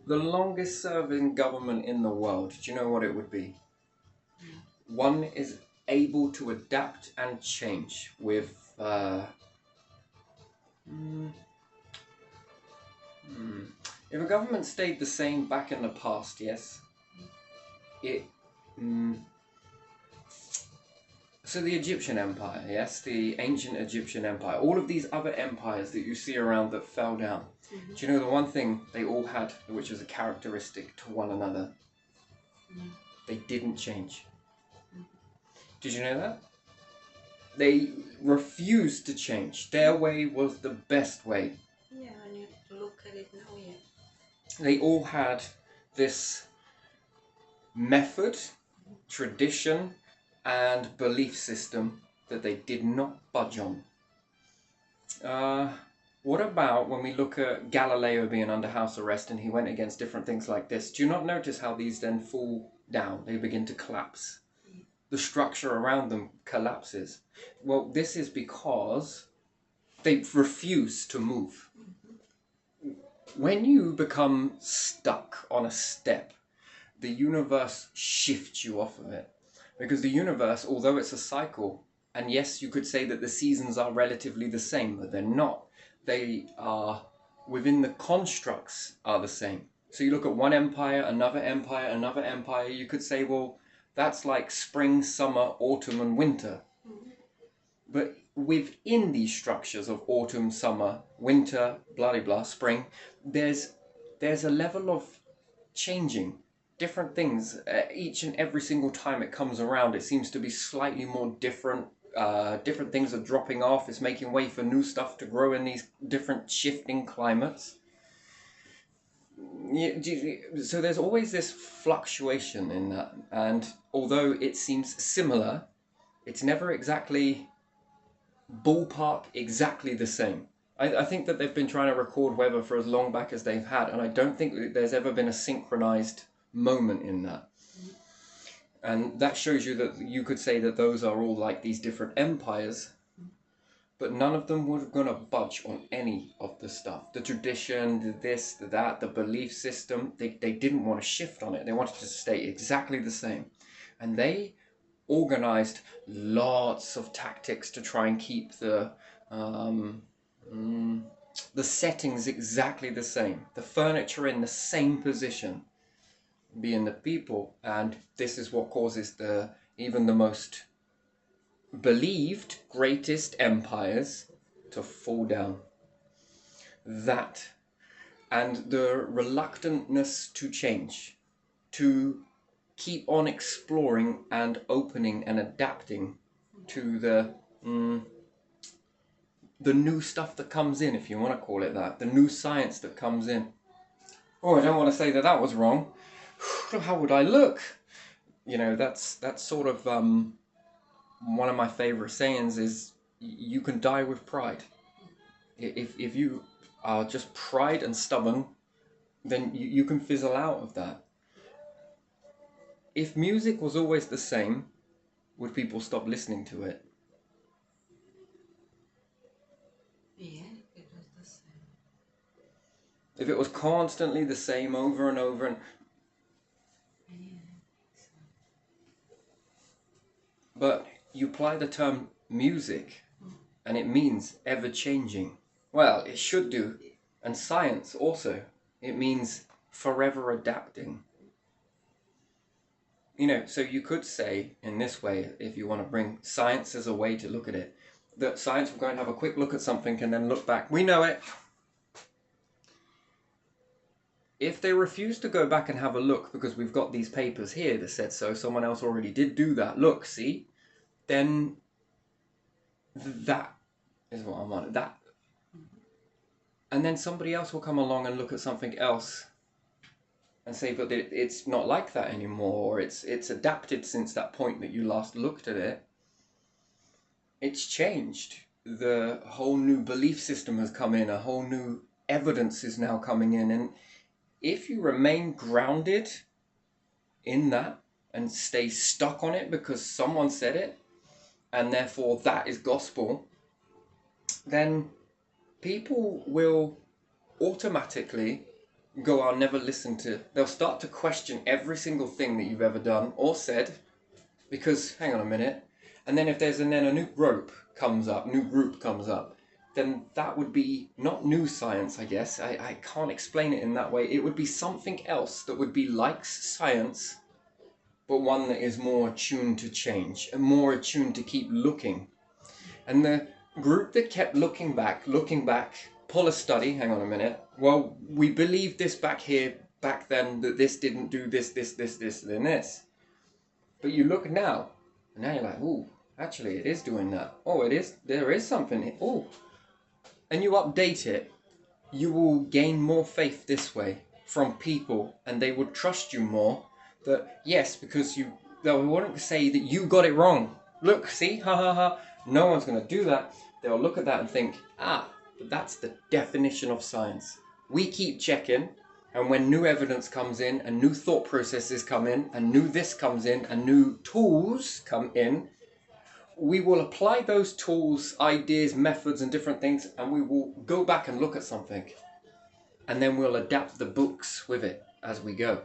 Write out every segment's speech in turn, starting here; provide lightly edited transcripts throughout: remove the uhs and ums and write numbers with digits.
The longest serving government in the world, do you know what it would be? One is able to adapt and change with. Mm, mm. If a government stayed the same back in the past, yes, it. Mm, so the Egyptian Empire, yes, the ancient Egyptian Empire, all of these other empires that you see around that fell down. Do you know the one thing they all had, which was a characteristic to one another? They didn't change. Did you know that? They refused to change. Their way was the best way. Yeah, when you look at it now, yeah. They all had this method, tradition, and belief system that they did not budge on. Uh, what about when we look at Galileo being under house arrest and he went against different things like this? Do you not notice how these then fall down? They begin to collapse. The structure around them collapses. Well, this is because they refuse to move. When you become stuck on a step, the universe shifts you off of it. Because the universe, although it's a cycle, and yes, you could say that the seasons are relatively the same, but they're not. They are, within the constructs, are the same. So you look at one empire, another empire, you could say, well, that's like spring, summer, autumn, and winter. But within these structures of autumn, summer, winter, blah blah blah, spring, there's a level of changing different things each and every single time it comes around. It seems to be slightly more different. Different things are dropping off. It's making way for new stuff to grow in these different shifting climates. So there's always this fluctuation in that, and although it seems similar, it's never exactly ballpark exactly the same. I think that they've been trying to record weather for as long back as they've had, and I don't think that there's ever been a synchronized moment in that. And that shows you that you could say that those are all like these different empires, but none of them were going to budge on any of the stuff. The tradition, the this, the that, the belief system, they didn't want to shift on it. They wanted to stay exactly the same. And they organized lots of tactics to try and keep um, the settings exactly the same, the furniture in the same position, being the people, and this is what causes the even the most believed greatest empires to fall down. That and the reluctantness to change, to keep on exploring and opening and adapting to the new stuff that comes in, if you want to call it that, the new science that comes in. Oh, I don't want to say that that was wrong. How would I look? You know, that's sort of one of my favorite sayings is you can die with pride. If you are just pride and stubborn, then you can fizzle out of that. If music was always the same, would people stop listening to it? Yeah, it was the same. If it was constantly the same over and over and Yeah. but you apply the term music and it means ever changing. Well, it should do. And science also. It means forever adapting. You know, so you could say in this way, if you want to bring science as a way to look at it, that science will go and have a quick look at something and then look back. We know it. If they refuse to go back and have a look because we've got these papers here that said so, someone else already did do that, look, see, then that is what I wanted. That, and then somebody else will come along and look at something else and say, but it's not like that anymore, or it's adapted since that point that you last looked at it. It's changed. The whole new belief system has come in, a whole new evidence is now coming in, and if you remain grounded in that and stay stuck on it because someone said it, and therefore that is gospel, then people will automatically go, I'll never listen to. They'll start to question every single thing that you've ever done or said, because hang on a minute. And then if there's then a new group comes up, then that would be not new science, I guess. I can't explain it in that way. It would be something else that would be like science, but one that is more attuned to change and more attuned to keep looking. And the group that kept looking back, pull a study, hang on a minute. Well, we believed this back here, back then, that this didn't do this, then this. But you look now, and now you're like, ooh, actually it is doing that. Oh, there is something. Oh, and you update it, you will gain more faith this way from people, and they would trust you more. That yes, because they wouldn't say that you got it wrong. Look, see, ha ha ha. No one's going to do that. They'll look at that and think, but that's the definition of science. We keep checking, and when new evidence comes in, and new thought processes come in, and new this comes in, and new tools come in, we will apply those tools, ideas, methods, and different things, and we will go back and look at something. And then we'll adapt the books with it as we go.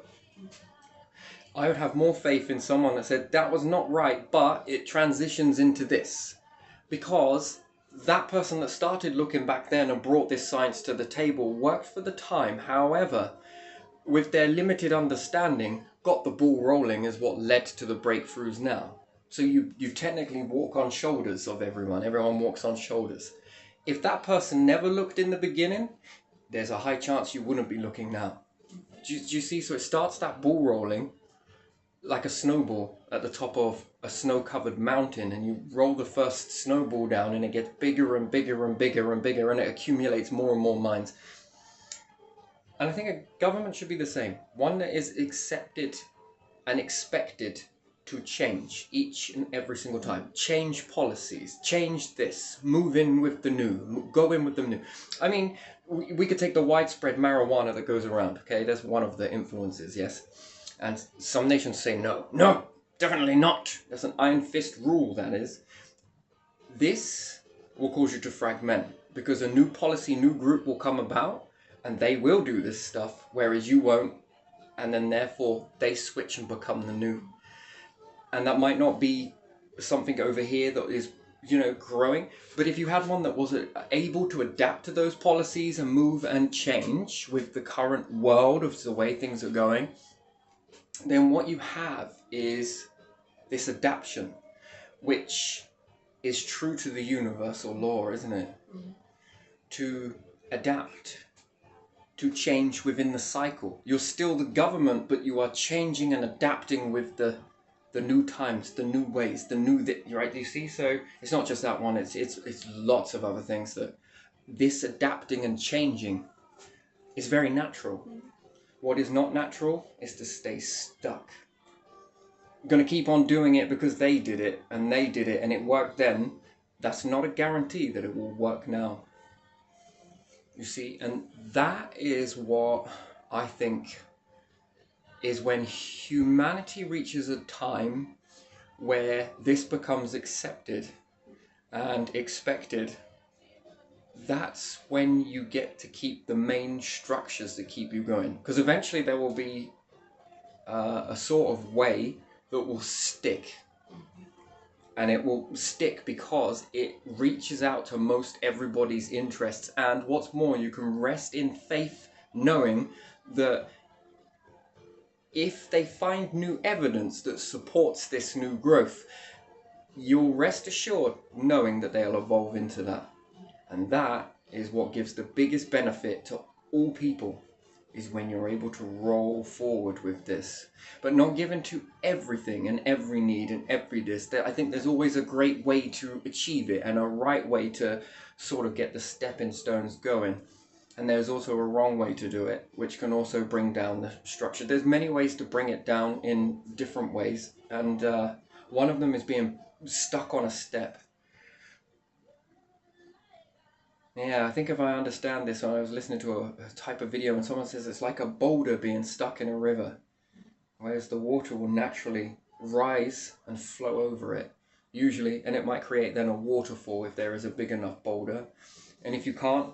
I would have more faith in someone that said, that was not right, but it transitions into this. Because that person that started looking back then and brought this science to the table worked for the time. However, with their limited understanding, got the ball rolling is what led to the breakthroughs now. So you technically walk on shoulders of everyone. Everyone walks on shoulders. If that person never looked in the beginning, there's a high chance you wouldn't be looking now. Do you see? So it starts that ball rolling like a snowball at the top of a snow-covered mountain, and you roll the first snowball down, and it gets bigger and bigger and bigger and bigger, and it accumulates more and more minds. And I think a government should be the same. One that is accepted and expected to change each and every single time. Change policies, change this, move in with the new, go in with the new. I mean, we could take the widespread marijuana that goes around, okay? That's one of the influences, yes? And some nations say no, definitely not. That's an iron fist rule, that is. This will cause you to fragment, because a new policy, new group will come about, and they will do this stuff, whereas you won't, and then therefore they switch and become the new. And that might not be something over here that is, growing. But if you had one that was able to adapt to those policies and move and change with the current world of the way things are going, then what you have is this adaptation, which is true to the universal law, isn't it? Mm-hmm. To adapt, to change within the cycle. You're still the government, but you are changing and adapting with the new times, the new ways, the new right? You see, so it's not just that one. It's lots of other things that this adapting and changing is very natural. What is not natural is to stay stuck. I'm gonna keep on doing it because they did it and it worked then. That's not a guarantee that it will work now. You see, and that is what I think is when humanity reaches a time where this becomes accepted and expected. That's when you get to keep the main structures that keep you going. Because eventually there will be a sort of way that will stick. And it will stick because it reaches out to most everybody's interests. And what's more, you can rest in faith knowing that if they find new evidence that supports this new growth, you'll rest assured knowing that they'll evolve into that. And that is what gives the biggest benefit to all people, is when you're able to roll forward with this. But not given to everything and every need and every this. I think there's always a great way to achieve it and a right way to sort of get the stepping stones going. And there's also a wrong way to do it, which can also bring down the structure. There's many ways to bring it down in different ways. And one of them is being stuck on a step. Yeah, I think if I understand this, when I was listening to a type of video and someone says it's like a boulder being stuck in a river, whereas the water will naturally rise and flow over it, usually, and it might create then a waterfall if there is a big enough boulder. And if you can't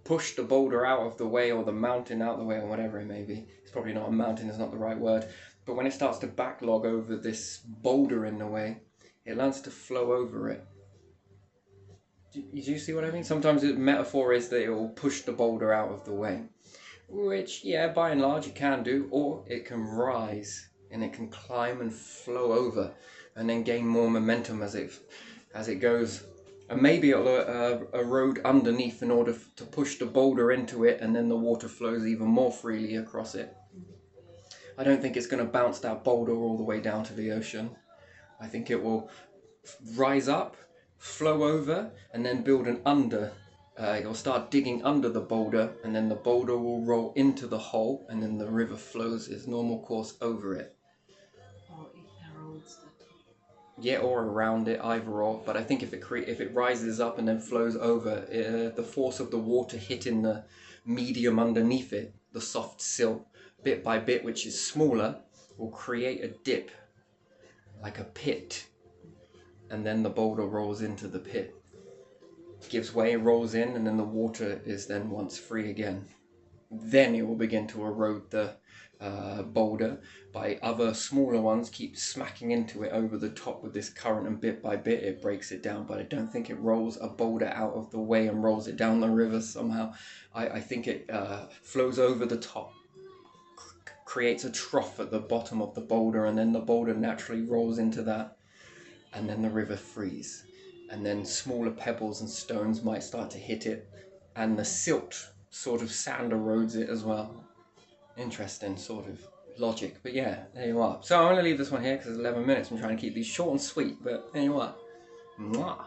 push the boulder out of the way, or the mountain out of the way, or whatever it may be. It's probably not a mountain, it's not the right word. But when it starts to backlog over this boulder in the way, it learns to flow over it. Do you see what I mean? Sometimes the metaphor is that it will push the boulder out of the way. Which, yeah, by and large it can do. Or it can rise and it can climb and flow over and then gain more momentum as it goes. And maybe it'll erode underneath in order to push the boulder into it, and then the water flows even more freely across it. I don't think it's going to bounce that boulder all the way down to the ocean. I think it will rise up, flow over, and then build an under. It'll start digging under the boulder, and then the boulder will roll into the hole, and then the river flows its normal course over it. Or it erodes the top. Yeah, or around it, either or. But I think if it rises up and then flows over, the force of the water hitting the medium underneath it, the soft sill, bit by bit, which is smaller, will create a dip, like a pit. And then the boulder rolls into the pit. Gives way, rolls in, and then the water is then once free again. Then it will begin to erode the boulder by other smaller ones keep smacking into it over the top with this current, and bit by bit it breaks it down. But I don't think it rolls a boulder out of the way and rolls it down the river somehow. I think it flows over the top, creates a trough at the bottom of the boulder, and then the boulder naturally rolls into that, and then the river frees. And then smaller pebbles and stones might start to hit it, and the silt sort of sand erodes it as well. Interesting sort of logic, but yeah, there you are. So I'm going to leave this one here because it's 11 minutes. I'm trying to keep these short and sweet, but there you are. Mwah.